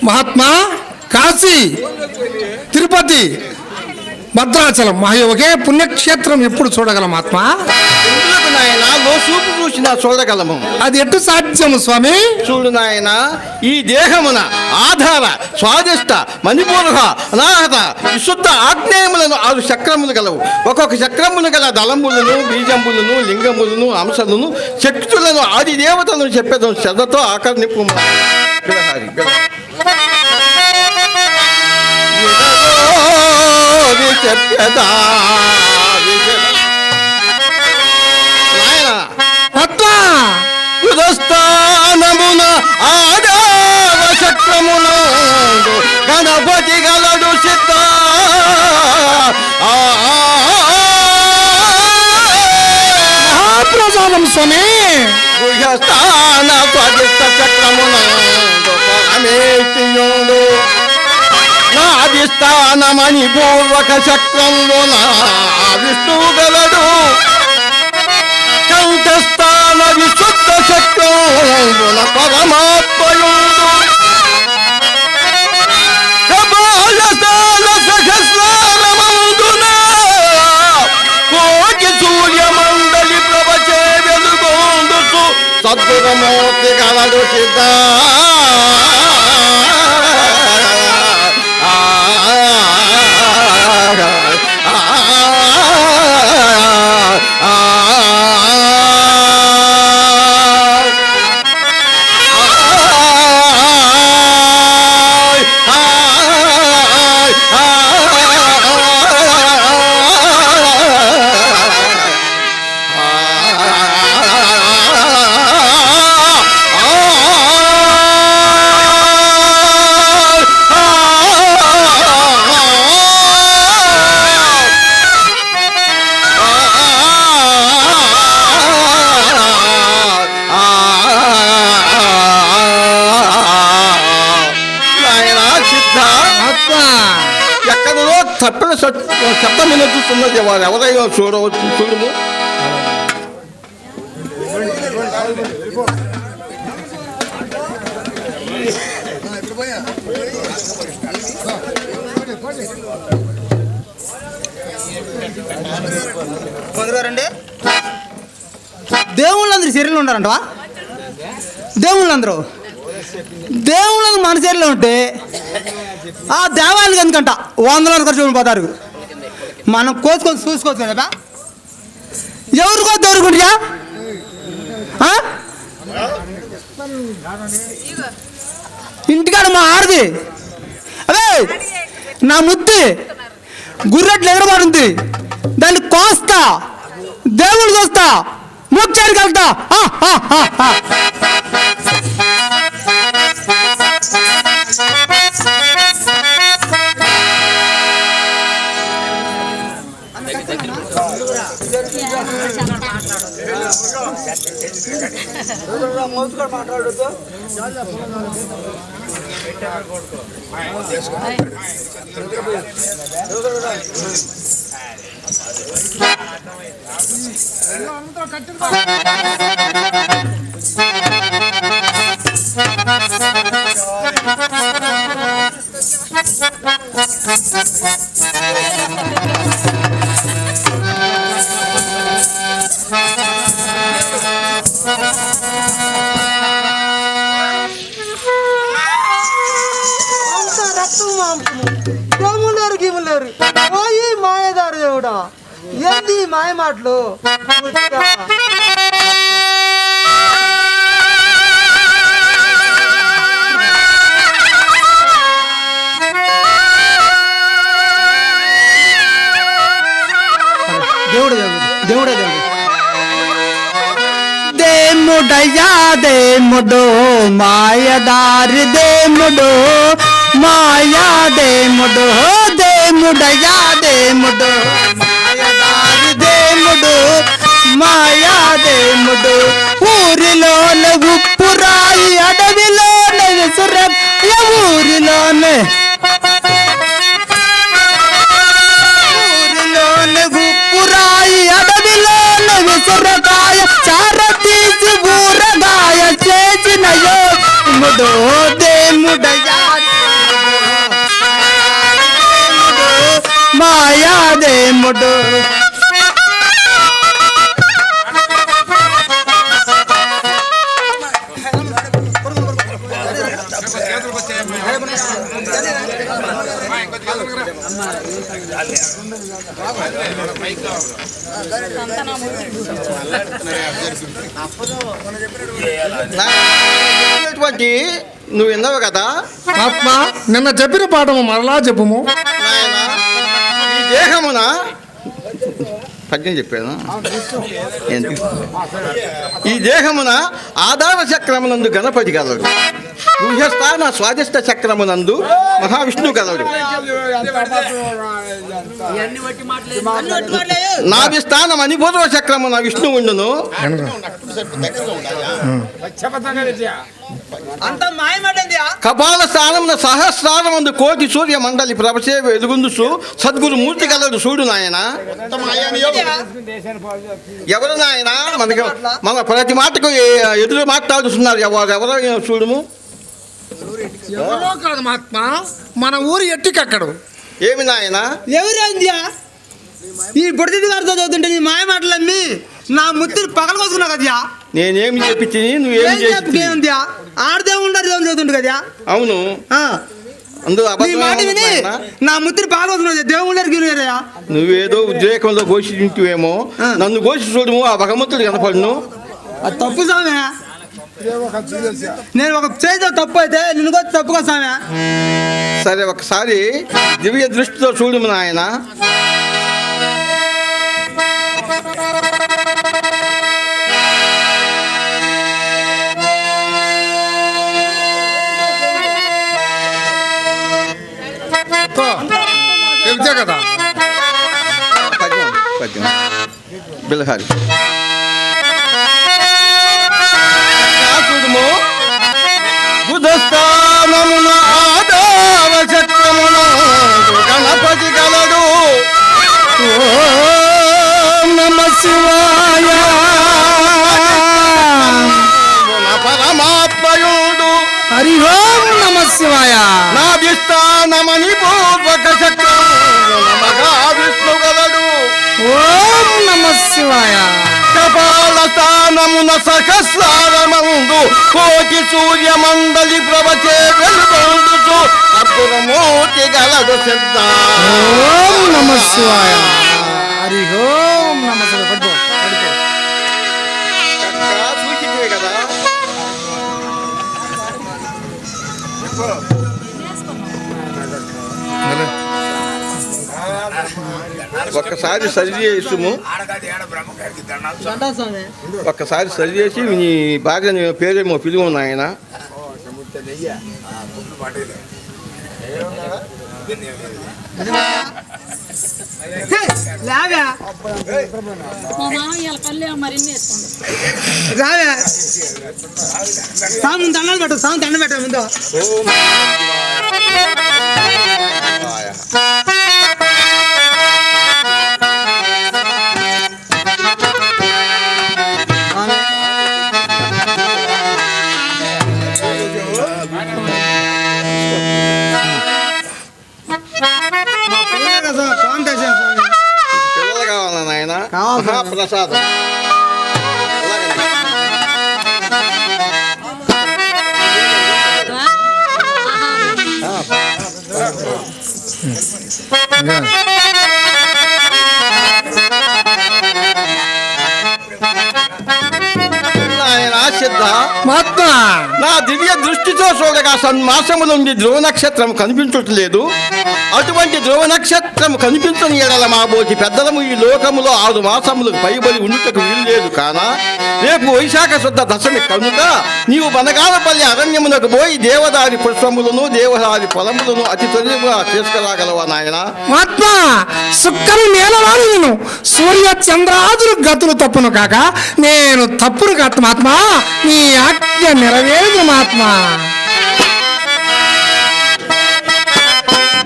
మహాత్మా, కాశీ, తిరుపతి, భద్రాచలం ఒకే పుణ్యక్షేత్రం ఎప్పుడు చూడగలం ఆత్మా? నాయన చూపు చూసినా చూడగలము. అది ఎట్టు సాధ్యము స్వామి? చూడు నాయన, ఈ దేహమున ఆధార, స్వాదిష్ట, మణిపూర్వ, అనాహత, విశుద్ధ ఆగ్నేయములను 6 చక్రములు గలవు. ఒక్కొక్క చక్రములు గల దళములను, బీజములను, లింగములను, అంశలను, శక్తులను, ఆది దేవతలను చెప్పేదాం. శ్రద్ధతో ఆకర్ణిపు చెప్పేదా స్థానమున ఆదావ చక్రమును గణపతి గలడు సిద్ధ మహాప్రసాదం స్వామి. గుహస్థాన స్వాదిష్ట చక్రమున పరమేశ్వరుడు నాదిస్థాన మణిపూర్వక చక్రమున విష్ణువు గలడు. కంఠస్థాన విశుద్ధ చక్రమున పరమాత్మయుడు. కపాలస్థాన సహస్రారమందున కోటి సూర్యమండలి ప్రభచే వెలుగొందుచు సద్గురమూర్తి గలడు సిద్ధ. తప్పిన శబ్దమైన చూస్తున్నది వారు ఎవరైనా చూడవచ్చు. చూడము దేవుళ్ళందరూ శరీరంలో ఉంటారంటవా? దేవుళ్ళందరూ మన శరీరంలో ఉంటే ఆ దేవాలయానికి ఎందుకంట వందలాది ఖర్చు పోతారు. మనం కోసుకొని చూసుకోవచ్చు కదా. ఎవరికో దొరుకుంటా ఇంటికాడ మా ఆడది అదే నా ముద్ది గుర్రెట్లు ఎగరబడుతుంది. దాన్ని కోస్తా, దేవుడు చూస్తా, మోక్షానికి వెళ్తా. మాట్లాడుతూ గమ్ములేరు గిమ్ములేరు పోయి మాయదారు దేవుడా. ఏంది మాయ మాటలు? దేవుడు దేవుడే దేవుడు. దేముడయ్యా దేముడు మాయదారి దేముడు మాయా దేముడు దేముడయ్యా దేముడు మాయదారి దేముడు మాయా దేముడు. ఊరిలోనే ఉప్పురాయి అడవిలోనే విసుర ఊరిలోనే ఉప్పురాయి అడవిలోనే విసురకాయ చార తీసి ఊరగాయ చేసిన యోముడు దేముడయ్యా మాయాదేముడు నువ్వు విన్నావు కదా ఆత్మ నిన్న చెప్పిన పాఠము మరలా చెప్పుము. నాయనా, ఈ దేహమున పద్యం చెప్పాను. ఏంటి? ఈ దేహమున ఆధార చక్రమునందు గణపతి గలడు, గుహ్యస్థాన స్వాదిష్ట చక్రమునందు మహావిష్ణువు గలడు, నాభిస్థాన మణిపూర్వ చక్రమున విష్ణువు ఉండును, కపాల స్థానమున సహస్రారమందు కోటి సూర్య మండలి ప్రభసే వెలుగుందుసు సద్గురు మూర్తి గలడు చూడు నాయన. ఎవరు నాయన మనకి మన ప్రతి మాటకు ఎదురు మాట్లాడుతున్నారు, ఎవరో చూడుము. ఎవరో కాదు మహాత్మా, మన ఊరు ఎట్టికక్కడు. ఏమి నాయన? ఎవరేంద్యా ఈ బుడిది గారితో చదువుతుంటే నీ మాయ మాటలు అమ్మి నా ముత్తిని పగలు కోసుకున్నావు కదయా. నేనేమి చెప్పి నువ్వేం చేసి ఆడదే ఉండరు చదువుతుంటు కదా. అవును, ఆ, అందులో నీ మాట విని నా ముత్తిని పగలు కోసుకున్నావు దేవుళ్ళ. నువ్వేదో ఉద్రేకంలో ఘోషింటువేమో, నన్ను ఘోషి చూడము, ఆ భగవంతుడు కనపడును. అది తప్పు సామె. నేను ఒక చేత తప్పు అయితే నిన్ను కూడా తప్పుగా సామె. సరే, ఒకసారి దివ్య దృష్టితో చూడము నాయన. చెప్తే కదా పద్యం బిల్హారి చూడము. బుధస్థానమున ఆదావ చక్రమున గణపతి గలడు, ఓం నమ శివాయ. పరమాత్మయుడు హరి ఓం నమ శివాయ. నాభిస్థానమని పూర్వక చక్రమున మహావిష్ణు గలడు, ఓం నమ శివాయ. కపాల స్థానమున సహస్రారమందు కోటి సూర్య మండలి ప్రభచే వెలుగొందుచు అద్భుతమూర్తి గలడు సిద్ధ. ఓం నమ శివాయ. హరి ఓం నమ శివాయ. పడుకో పడుకో. సూచితివే కదా. ఒక్కసారి సరి చేసుము, ఒక్కసారి సరి చేసి నీ భార్య పేరేమో పిలువు నాయన. రావే మా మామయ్య కళ్యాణ మరిన్ని వేసుకోండి. రావే సాము దండాలు పెట్టు, సాము దండ పెట్ట ముందు. పిల్లలు కావాలా నాయన? కావాలి. మహాప్రసాదం. నాయన సిద్ధ, మహాత్మా నా దివ్య దృష్టితో చూడగా సన్మాసము నుండి ధ్రువ నక్షత్రం కనిపించట్లేదు. అటువంటి ధ్రువ నక్షత్రం కనిపించని ఎడల మా బోటి పెద్దలము ఈ లోకములో 6 మాసములకు పైబడి ఉండుటకు వీల్లేదు. కానా రేపు వైశాఖ శుద్ధ దశమి కనుక నీవు బనగాలపల్లి అరణ్యమునకు పోయి దేవదారి పుష్పములను దేవదారి పొలములను అతి త్వరగా తీసుకురాగలవా నాయన? మహాత్మా సుక్కని నేలవాడు నేను సూర్య చంద్రాదులు గతులు తప్పును కాక నేను తప్పును కాదు మహాత్మా. నీ ఆజ్ఞ నెరవేరు మహాత్మా.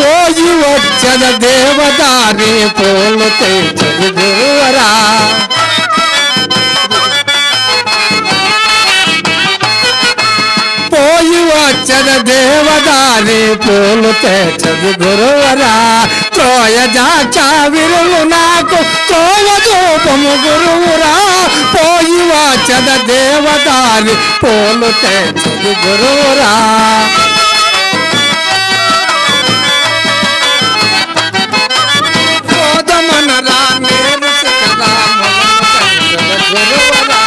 పోయి వచ్చద దేవదారి పోలు తెచ్చుదువరా, పోయి వచ్చద దేవదారి పూలు తెచ్చదు గురువరా త్రోయ జాచా విరులు నాకు త్రోవ దూపము గురువురా పోయి వచ్చద దేవదారి పూలు తెచ్చదు గురువురా మోదమనరా నేను గురువరా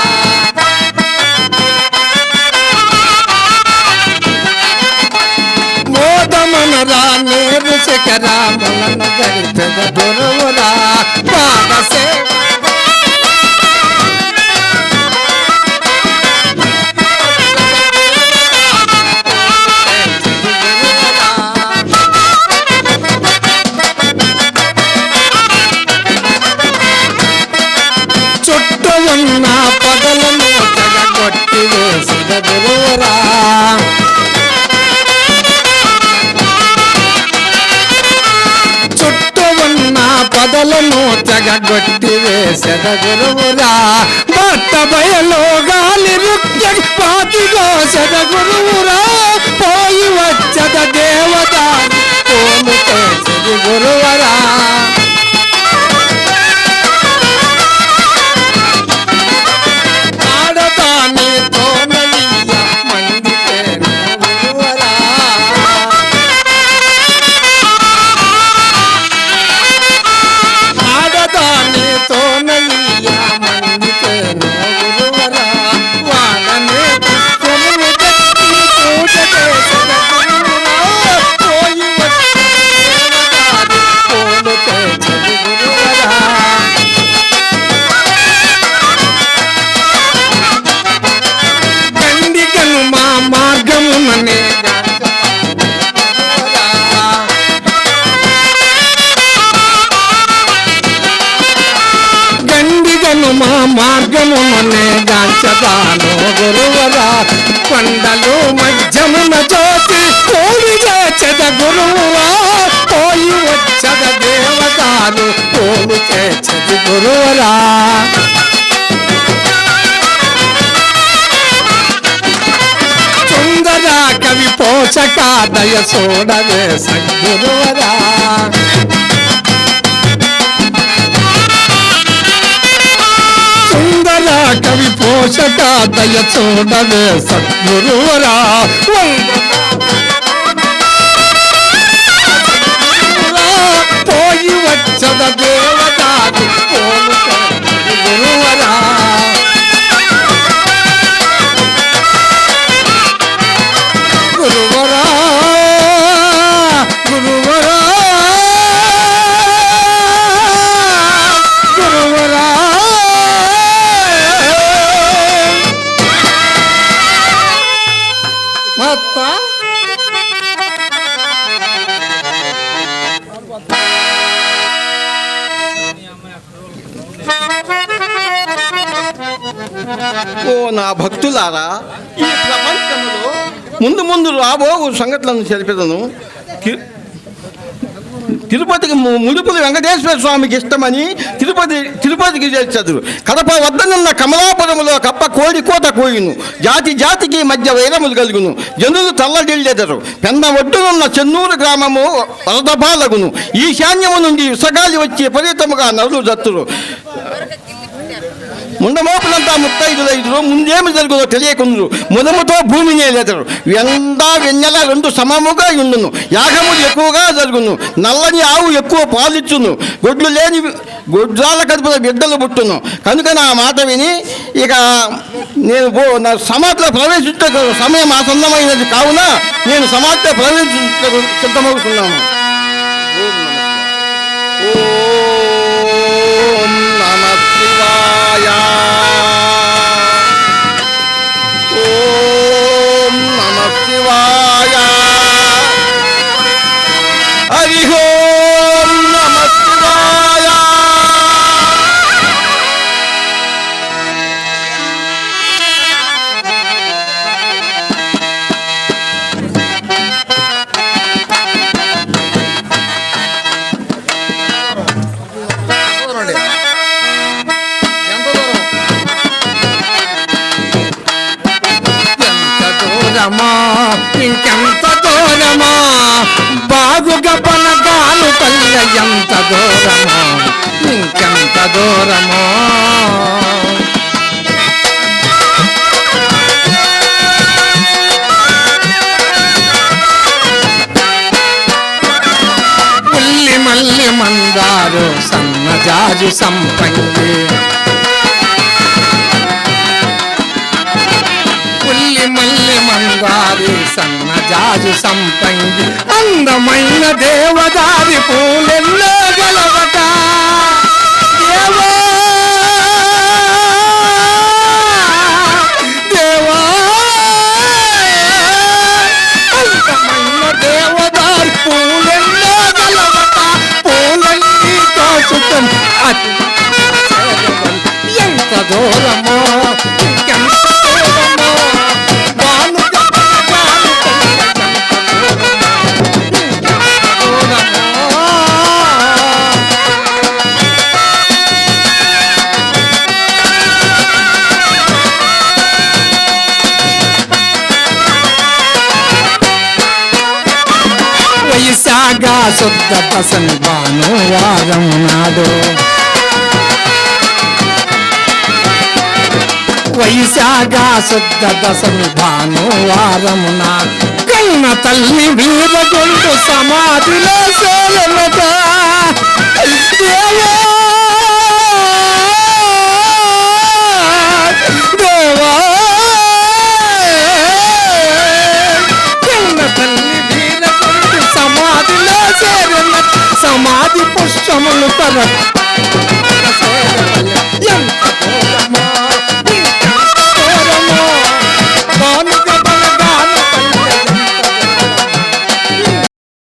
మోదమనరా నేను శిఖరాములను గరిపెద గురువురా పాద సేవ చుట్టూ ఉన్న పదలను కొట్టి వేసిన గురువురా చుట్టూ ఉన్న పదలను తెగొట్టి వేసిన గురువురా భర్త బయలో గాలి రుక్య పాతిగోసెద గురువురా పోయి వచ్చద దేవదారి పోలు చేసది గురువరా మా మార్గమునే గాంచదాను గురువరా కొండలు మధ్యమున జ్యోతి కోడి చేచద గురువురా పోయి వచ్చద దేవదారు పోలు చేచది గురువరా సుందర కవి పోషక దయ సోడవే సద్గురువరా సుందర కవి పోషక దయ చూడవే సద్గురువరా పోయి వచ్చద దేవదారి పోలు గురువరా గురువరా గురువరా గురువరా మత్త ఓ నా భక్తులారా ఈ ప్రపంచంలో ముందు ముందు రాబో సంఘటనలను తెలిపెదను తిరుపతికి ముడుపులు వెంకటేశ్వర స్వామికి ఇష్టమని తిరుపతికి చేర్చదు కడప వద్దనున్న కమలాపురములో కప్ప కోడి కోత కోయును జాతికి మధ్య వైరములు కలుగును జనులు తల్లడిల్లెదరు పెన్న ఒడ్డునున్న చెన్నూరు గ్రామము వరదపాలగును ఈశాన్యము నుండి విసగాలి వచ్చి విపరీతముగా నరులు జత్తురు ముండమోపులంతా ముత్తైదులైదురు ముందేమి జరుగుదో తెలియకుందురు ముదముతో భూమిని లేదరు వెన్నెల రెండు సమముగా ఉండును యాగములు ఎక్కువగా జరుగును నల్లని ఆవు ఎక్కువ పాలిచ్చును గొడ్లు లేని గొడ్రాల కడుపుల బిడ్డలు పుట్టును కనుక నా మాట విని ఇక నేను నా సమాధిలో ప్రవేశించే సమయం ఆసన్నమైనది కావున నేను సమాధిలో ప్రవేశించ సిద్ధమవుతున్నాను. ఓం నమః శివాయ. ఓం నమః శివాయ. హరి ఓం నమః శివాయ. ఇంకెంత దూరమో ఇంకెంత దూరమో. ఉల్లి మల్లి మందారు సన్నజాజు సంపంగి ఉల్లి మల్లి మందారి సన్నజాజు సంపంగి అందమైన దేవదారి పూలెన్నో గలవట దేవా దేవా అందమైన దేవదారి పూలెన్నో గలవట పూలన్నీ కోసుకొని ఎంత దూరమో ఇంకెంత దూరమో వాను వైశాఖ శుద్ధ పసని భానువారం నాడు వైశాఖ శుద్ధ దశమి భానువారమున కన్న తల్లి వీరగొండు సమాధిలో సేలనట దేవా దేవా కన్న తల్లి వీరగొండు సమాధిలో సేలనట సమాధి పుష్పములు తర